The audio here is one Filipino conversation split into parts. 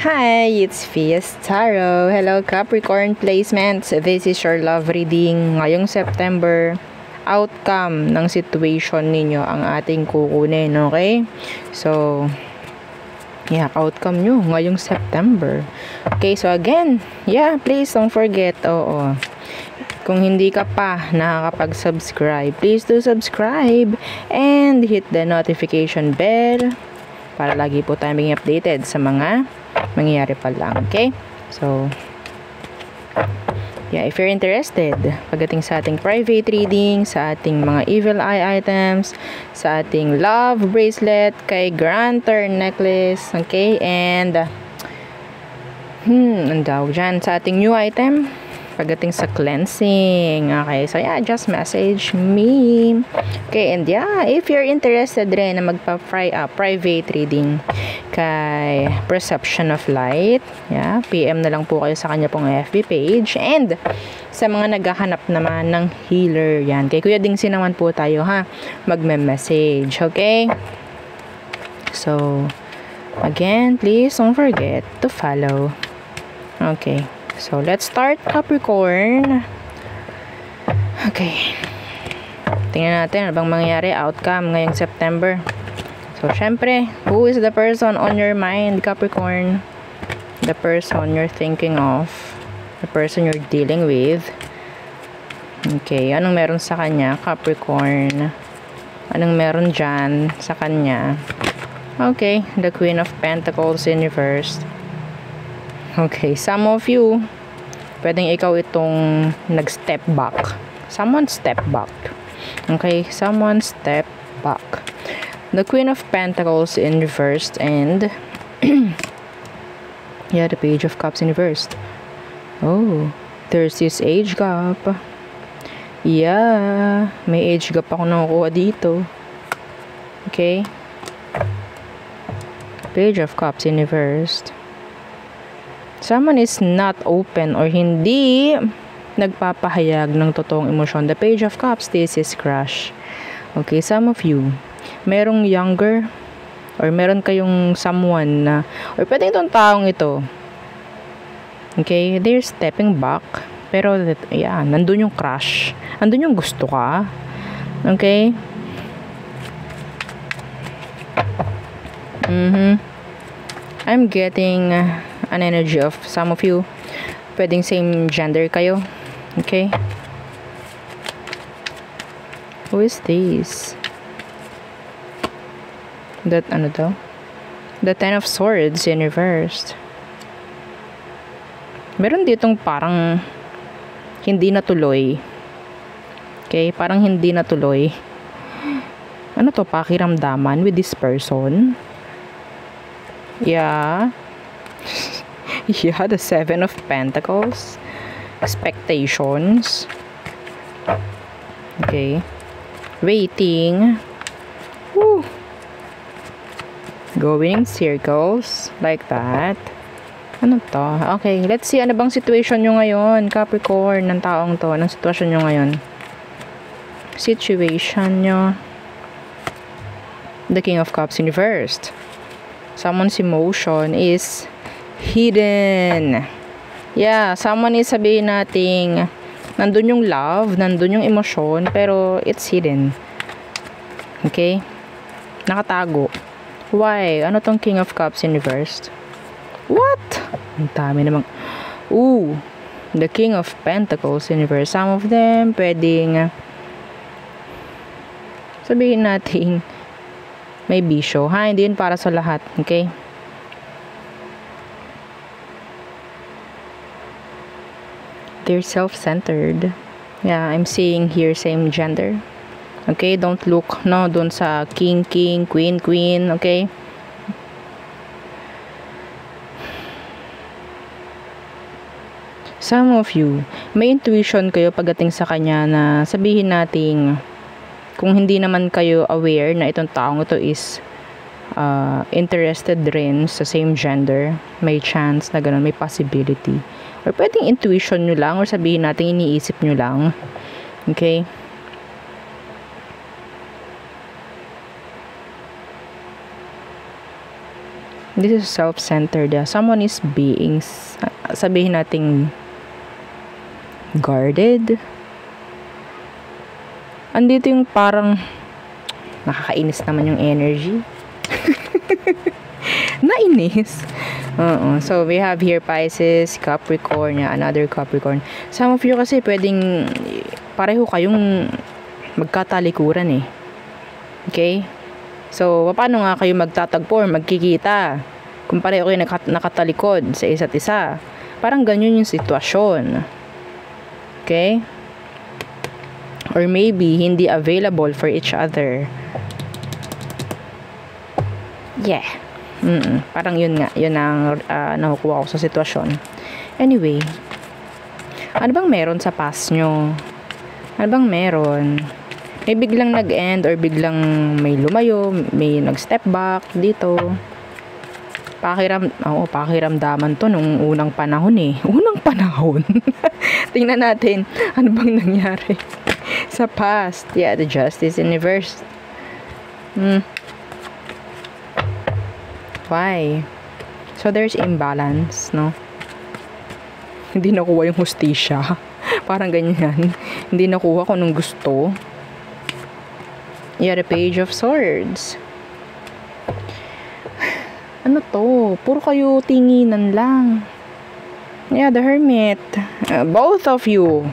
Hi, it's Fias Tarot. Hello Capricorn placements. This is your love reading ngayong September. Outcome ng situation ninyo ang ating kukunin, okay? So, yeah, outcome nyo ngayong September. Okay, so again, yeah, please don't forget, kung hindi ka pa nakakapag-subscribe, please do subscribe and hit the notification bell para lagi po tayo maging updated sa mga mangyayari pa lang, okay? So, yeah, if you're interested pagdating sa ating private reading, sa ating mga evil eye items, sa ating love bracelet, kay grantor necklace, okay? And ang tawag dyan, sa ating new item pagdating sa cleansing, okay? So yeah, just message me, okay? And yeah, if you're interested rin na private reading kay Perception of Light, yeah, PM na lang po kayo sa kanya pong FB page. And sa mga naghahanap naman ng healer, yan, kay Kuya Dingsi naman po tayo, ha, magme-message, okay? So again, please don't forget to follow. Okay, so let's start, Capricorn. Okay, tingnan natin ano bang mangyayari, outcome ngayong September. So, syempre, who is the person on your mind, Capricorn? The person you're thinking of. The person you're dealing with. Okay, anong meron sa kanya, Capricorn? Anong meron dyan sa kanya? Okay, the Queen of Pentacles in reverse. Okay, some of you, pwedeng ikaw itong nag-step back. Someone step back. Okay, someone step back. The Queen of Pentacles in reverse and yeah, the Page of Cups in reverse. Oh, there's this age gap. Yeah, may age gap ako nakukuha dito. Okay. Page of Cups in reverse. Someone is not open or hindi nagpapahayag ng totoong emosyon. The Page of Cups, this is crush. Okay, some of you, merong younger or meron kayong someone na, or pwede itong taong ito, okay, they're stepping back, pero yeah, nandun yung crush, nandun yung gusto ka, okay? I'm getting an energy of some of you, pwedeng same gender kayo, okay? Who is this? That ano to? The Ten of Swords in reversed. Meron ditong parang hindi natuloy. Okay, parang hindi natuloy. Ano to, pakiramdaman with this person? Yeah. Yeah, the Seven of Pentacles. Expectations. Okay. Waiting. Woo. Going in circles like that. Ano to? Okay, let's see ano bang situation nyo ngayon, Capricorn, ng taong to, ng sitwasyon nyo ngayon. Situation nyo. The King of Cups in reversed. Someone's emotion is hidden. Yeah, someone is, sabihin nating nandun yung love, nandun yung emosyon, pero it's hidden. Okay? Nakatago. Why? Ano tong King of Cups in reversed? What? Ang dami namang... Ooh! The King of Pentacles in reverse. Some of them, pwedeng... sabihin natin, may bisyo. Ha? Hindi yun para sa lahat. Okay? They're self-centered. Yeah, I'm seeing here same gender. Okay, don't look no doon sa king, queen, okay? Some of you, may intuition kayo pagdating sa kanya na sabihin nating kung hindi naman kayo aware na itong taong ito is interested rin sa same gender, may chance na ganun, may possibility. Or pwedeng intuition nyo lang or sabihin natin iniisip nyo lang. Okay? This is self-centered. Someone is being, sabihin nating, guarded. Andito yung parang, nakakainis naman yung energy. Nainis. So, we have here Pisces, Capricorn, another Capricorn. Some of you kasi pwedeng, pareho kayong magkatalikuran eh. Okay? So, paano nga kayo magtatagpo or magkikita kung pareho kayo nakatalikod sa isa't isa? Parang ganyan yung sitwasyon. Okay? Or maybe, hindi available for each other. Yeah. Parang yun nga. Yun ang nakukuha ko sa sitwasyon. Anyway, ano bang meron sa past nyo? Ano bang meron? May biglang nag-end or biglang may lumayo, may nag-step back dito. Pakiramdaman to nung unang panahon eh. Unang panahon. Tingnan natin ano bang nangyari sa past. Yeah, the Justice in reverse. Why? So there's imbalance, no? Hindi nakuha yung hustisya. Parang ganyan. Hindi nakuha kung anong gusto. Yeah, the Page of Swords. Ano to? Puro kayo tinginan lang. Yeah, the Hermit. Both of you.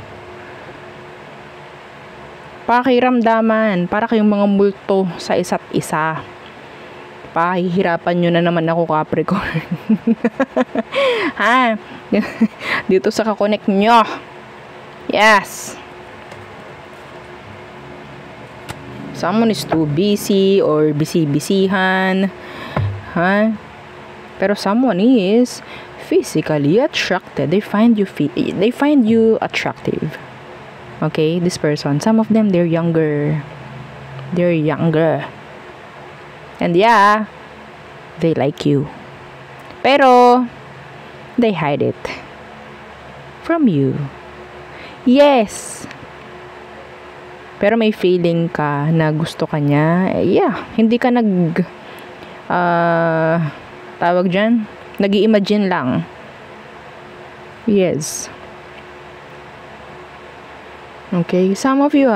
Pakiramdaman. Para kayong mga multo sa isa't isa. Pahihirapan nyo na naman ako, Capricorn. Ha? Dito sa kakonect nyo. Yes. Someone is too busy or busy-busyhan. Ha? Pero someone is physically attracted. They find you attractive. Okay? This person. Some of them, they're younger. They're younger. And yeah, they like you. Pero, they hide it from you. Yes. Pero may feeling ka na gusto ka niya. Yeah, hindi ka tawag dyan, nag-i-imagine lang. Yes. Okay, some of you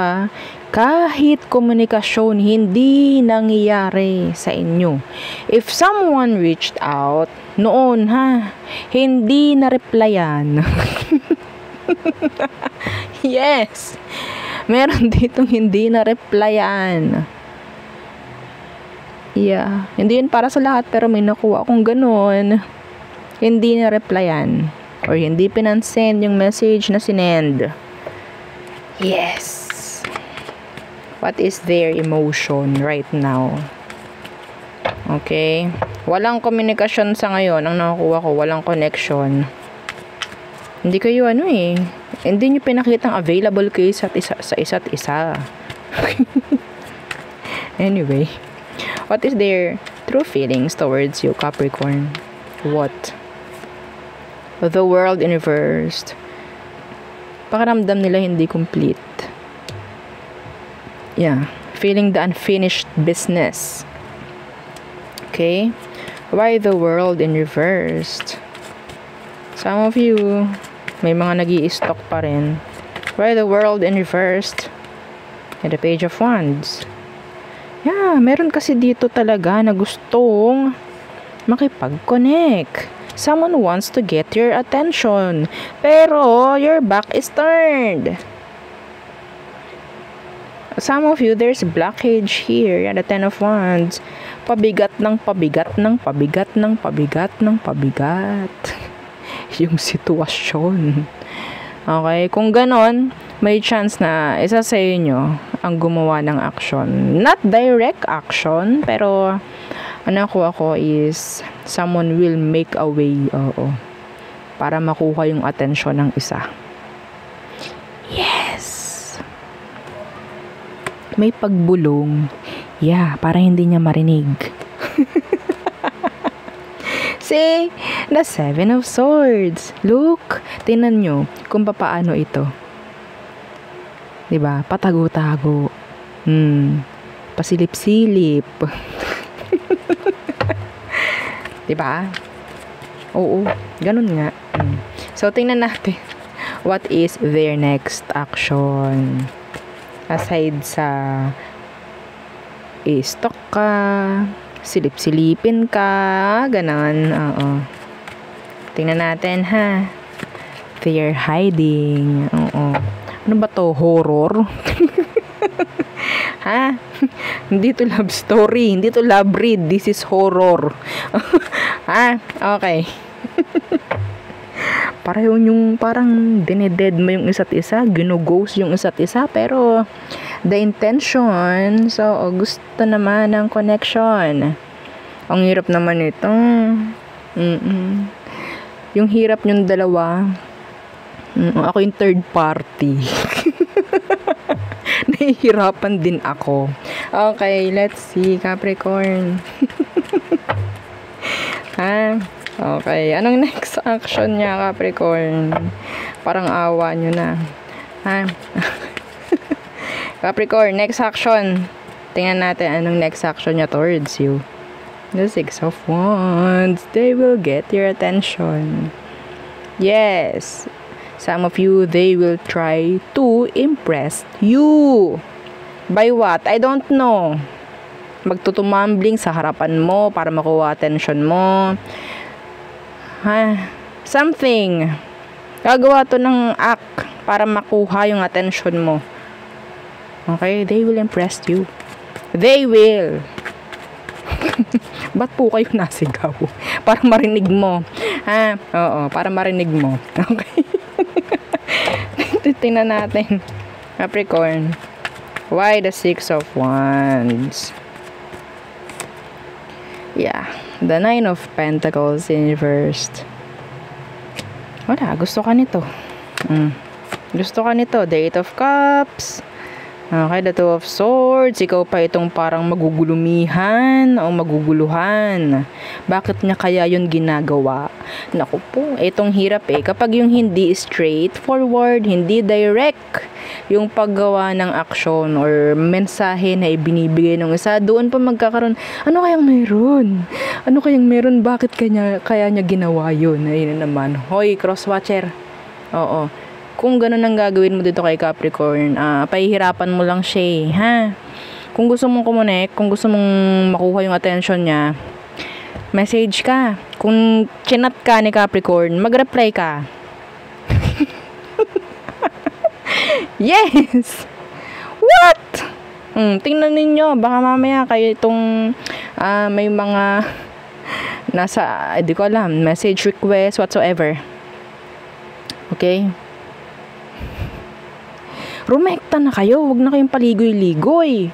kahit komunikasyon hindi nangyayari sa inyo. If someone reached out noon hindi na-replyan. Yes. Meron ditong hindi na-replyan. Yeah. Hindi yun para sa lahat pero may nakuha akong ganun. Hindi na-replyan. Or hindi pinansin yung message na sinend. Yes. What is their emotion right now? Okay. Walang komunikasyon sa ngayon. Ang nakukuha ko, walang connection. Hindi kayo hindi nyo pinakitang available kayo sa isa't isa. Anyway. What is their true feelings towards you, Capricorn? What? The World in reversed. Pakiramdam nila hindi complete. Yeah. Feeling the unfinished business. Okay? Why the World in reversed? Some of you, may mga nag-i-stock pa rin. Why the World in reversed? And the Page of Wands. Yeah, meron kasi dito talaga na gustong makipag-connect. Someone wants to get your attention. Pero, your back is turned. Some of you, there's blockage here. Yeah, the Ten of Wands. Pabigat ng pabigat ng pabigat ng pabigat ng pabigat. Yung sitwasyon. Okay, kung ganon, may chance na isa sa inyo ang gumawa ng action. Not direct action, pero ko ako is someone will make a way, para makuha yung atensyon ng isa. Yes. May pagbulong. Yeah, para hindi niya marinig. See, the Seven of Swords. Look, tingnan nyo kung paano ito. Diba? Patago-tago. Pasilip-silip. Diba? Oo, ganun nga. So, tingnan natin. What is their next action? Aside sa i-stalk ka, silip-silipin ka, ganon. Oo. Tingnan natin, ha? They are hiding. Oo. Ano ba to? Horror? Ha? Hindi to love story. Hindi to love read. This is horror. Ha? Okay. Pareho yung parang dineded mo yung isa't isa, ginughost yung isa't isa, pero the intention, so gusto naman ng connection. Ang hirap naman ito. Yung hirap yung dalawa. Ako yung third party. Nahihirapan din ako. Okay, let's see, Capricorn. Ha? Okay, anong next action niya, Capricorn? Parang awa nyo na. Ha? Capricorn, next action. Tingnan natin anong next action niya towards you. The Six of Wands. They will get your attention. Yes. Some of you, they will try to impress you. By what? I don't know. Magtutumambling sa harapan mo para makuha attention mo. Something. Gagawa to ng act para makuha yung attention mo. Okay? They will impress you. They will. Ba't po kayo nasigaw? Para marinig mo. Oo, para marinig mo. Okay? Tingnan natin. Capricorn. Why the Six of Wands? Yeah. The Nine of Pentacles in reversed. Wala, gusto ka nito. Gusto ka nito. The Eight of Cups. Okay, the Two of Swords. Ikaw pa itong parang magugulumihan o maguguluhan. Bakit niya kaya yun ginagawa? Naku po, itong hirap kapag yung hindi straightforward, hindi direct yung paggawa ng aksyon or mensahe na ibinibigay ng isa, doon pa magkakaroon, ano kayang meron? Ano kayang meron? Bakit kaya niya ginawa yun? Ayun na naman. Hoy, crosswatcher. Oo. Kung ganun ang gagawin mo dito kay Capricorn, pahihirapan mo lang siya, ha? Kung gusto mong kumonek, kung gusto mong makuha yung attention niya, message ka. Kung chinat ka ni Capricorn, mag-reply ka. Yes! What? Tingnan ninyo, baka mamaya kayo itong may mga nasa, di ko alam, message request, whatsoever. Okay? Rumekta na kayo, wag na kayong paligoy-ligoy.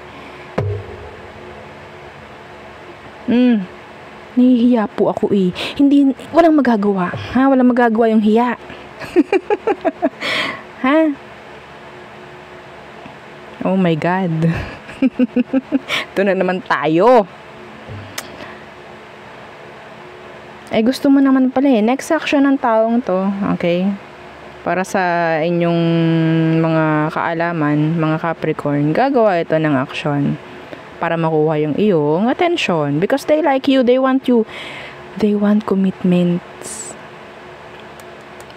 Nahihiya po ako Hindi, walang magagawa. Ha? Walang magagawa yung hiya. Ha? Oh my God. Ito na naman tayo. Gusto mo naman pala next action ng taong to. Okay? Para sa inyong mga kaalaman, mga Capricorn, gagawa ito ng action para makuha yung iyong attention. Because they like you, they want you. They want commitments.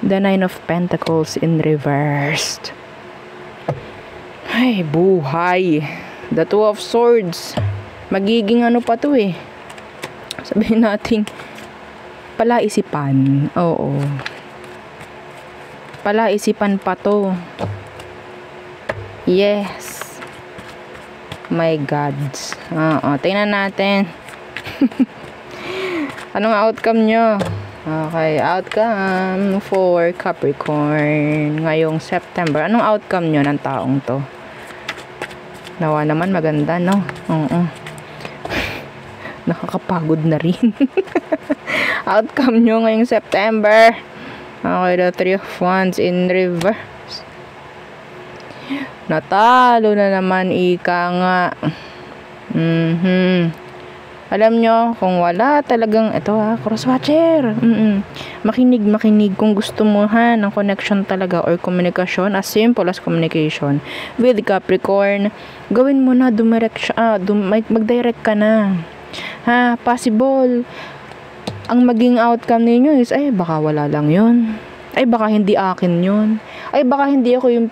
The Nine of Pentacles in reversed. Ay, buhay. The Two of Swords. Magiging ano pa to sabihin natin, palaisipan. Oo. Palaisipan pa to. Yes. My God. Tingnan natin. Anong outcome nyo? Okay, outcome for Capricorn ngayong September. Anong outcome nyo ng taong to? Nawa naman maganda, no? Oo. Nakakapagod na rin. Outcome nyo ngayong September. Okay, the Three of Wands in reverse. Natalo na naman, ika nga. Alam nyo, kung wala talagang, ito crosswatcher. Makinig kung gusto mo ng connection talaga or communication, as simple as communication with Capricorn, gawin mo na, mag-direct ka na. Possible. ang maging outcome ninyo is, ay, baka wala lang yun. Ay, baka hindi akin yun. Ay, baka hindi ako yung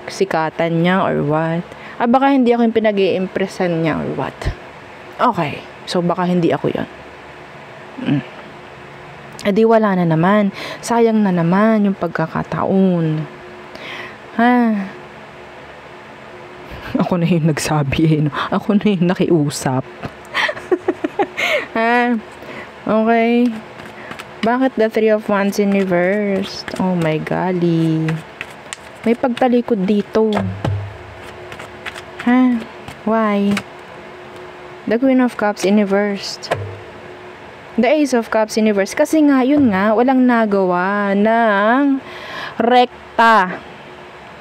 sikatan niya or what. Ay, baka hindi ako yung pinag-i-impressan niya or what. Okay. So, baka hindi ako yun. Eh, di wala na naman. Sayang na naman yung pagkakataon. Ha? Ako na yung nagsabi eh. No? Ako na yung nakiusap. Ha? Okay. Bakit the Three of Wands in reverse? Oh my golly. May pagtalikod dito. Ha? Why? The Queen of Cups in reverse. The Ace of Cups in reverse. Kasi nga, yun nga, walang nagawa ng rekta.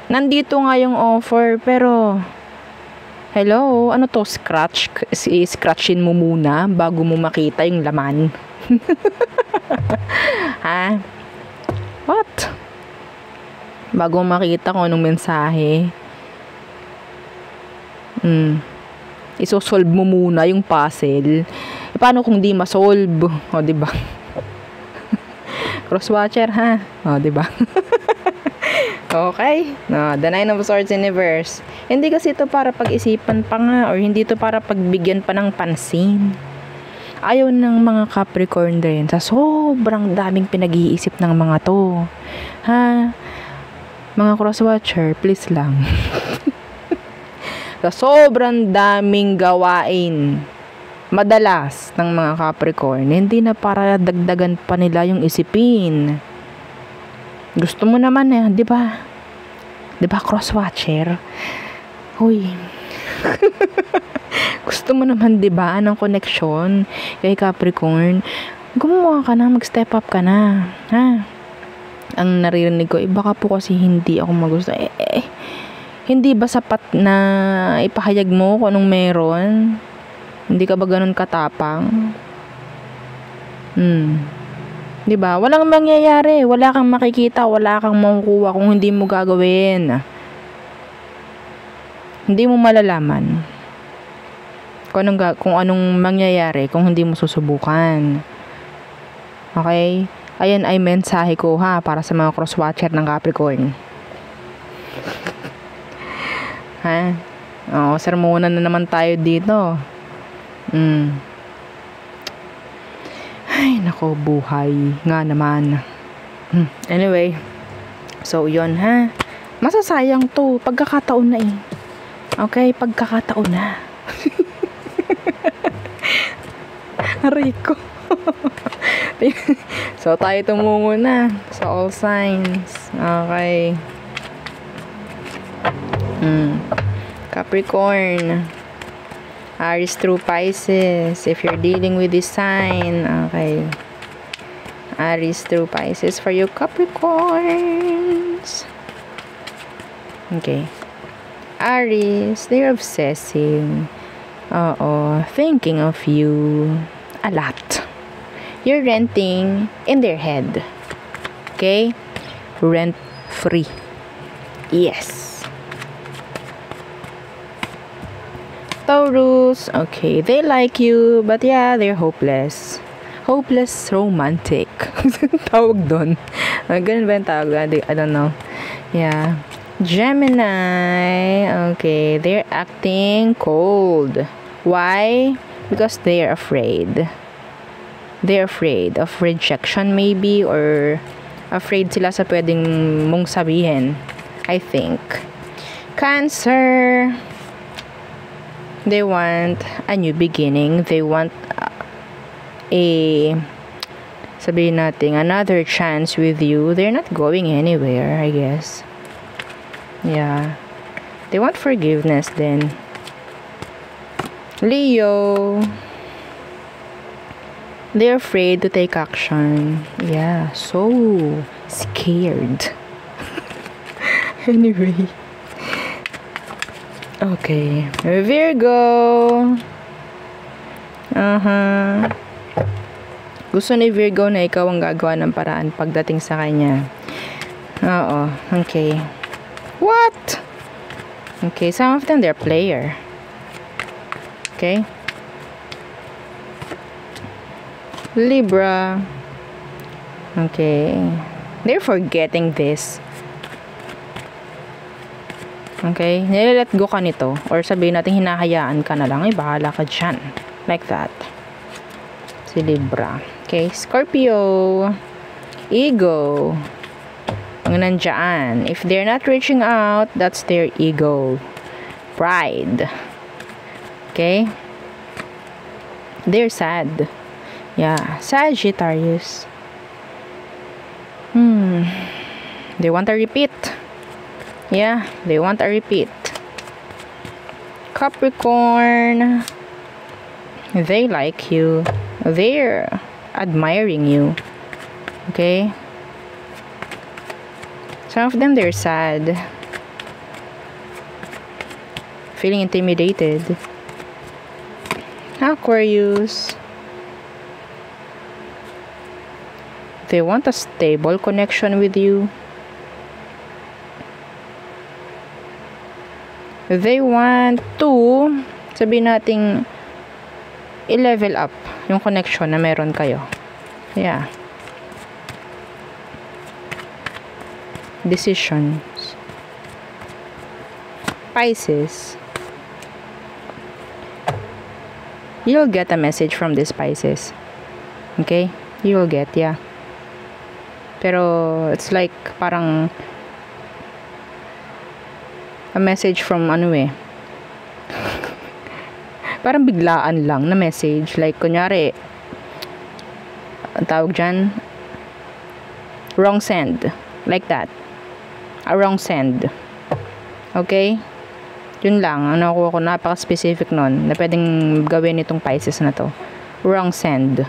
Nandito nga yung offer, pero hello, ano to, scratchin mo muna bago mo makita yung laman. Ha? What? Bago makita kung anong mensahe. Isosolve mo muna yung puzzle. E, paano kung di masolve? O, diba? Crosswatcher, ha? O, diba? Okay? No, the Nine of Swords in reverse. Hindi kasi ito para pag-isipan pa nga, or hindi ito para pagbigyan pa ng pansin. Ayaw ng mga Capricorn din sa sobrang daming pinag-iisip ng mga to. Ha? Mga crosswatcher, please lang. Sa sobrang daming gawain madalas ng mga Capricorn, hindi na para dagdagan pa nila yung isipin. Gusto mo naman eh, di ba? Di ba, crosswatcher? Hoy. Gusto mo naman, di ba, ng connection kay Capricorn? Gumawa ka na, mag-step up ka na. Ha? Ang naririnig ko, baka po kasi hindi ako magusto. Hindi ba sapat na ipahayag mo kung anong meron? Hindi ka ba ganun katapang? Diba? Walang mangyayari. Wala kang makikita. Wala kang makukuha kung hindi mo gagawin. Hindi mo malalaman kung anong mangyayari kung hindi mo susubukan. Okay? Ayan ay mensahe ko ha para sa mga crosswatcher ng Capricorn. Ha? Oo, sermonan na naman tayo dito. Ay, nako, buhay nga naman. Anyway, so yun ha. Masasayang to. Pagkakataon na eh. Okay, pagkakataon na. Aray ko. So, tayo tumungo na sa all signs. Okay. Capricorn. Aries through Pisces. If you're dealing with this sign. Okay. Aries through Pisces for you Capricorns. Okay. Aries, they're obsessing. Thinking of you a lot. You're renting in their head. Okay? Rent free. Yes. Taurus, okay, they like you, but yeah, they're hopeless. Hopeless romantic. Tawag doon. Ganun ba yung tawag? I don't know. Yeah. Gemini, okay, they're acting cold. Why? Because they're afraid. They're afraid of rejection maybe, or afraid sila sa pwedeng mong sabihin, I think. Cancer, they want a new beginning. They want sabihin natin, another chance with you. They're not going anywhere, I guess. Yeah. They want forgiveness then. Leo, they're afraid to take action. Yeah, so scared. Anyway. Okay. Virgo. Gusto ni Virgo na ikaw ang gagawa ng paraan pagdating sa kanya. Oo. Okay. What? Okay, some of them, they're player. Okay? Libra. Okay. They're forgetting this. Okay? Nilalet go ka nito. Or sabihin natin hinahayaan ka na lang. Ay, bahala ka dyan. Like that. Si Libra. Okay? Scorpio. Ego. Ang nandyan. If they're not reaching out, that's their ego. Pride. Okay? They're sad. Yeah. Sagittarius. They want a repeat. Yeah, they want a repeat. Capricorn. They like you. They're admiring you. Okay? Some of them, they're sad. Feeling intimidated. Aquarius. They want a stable connection with you. They want to, sabihin nating, i-level up yung connection na meron kayo. Yeah. Decisions. Pisces. You'll get a message from this Pisces. Okay? You will get, yeah. Pero, it's like, parang, a message from, parang biglaan lang na message. Like, kunyari, ang tawag dyan, wrong send. Like that. A wrong send. Okay? Yun lang. Ang nakuha ko, napaka-specific nun na pwedeng gawin itong Pisces na to. Wrong send.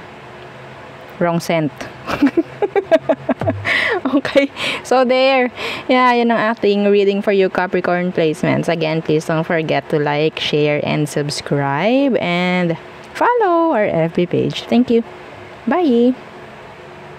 Wrong sent. Okay, so there. Yeah, yun ang ating reading for you, Capricorn placements. Again, please don't forget to like, share, and subscribe, and follow our FB page. Thank you. Bye.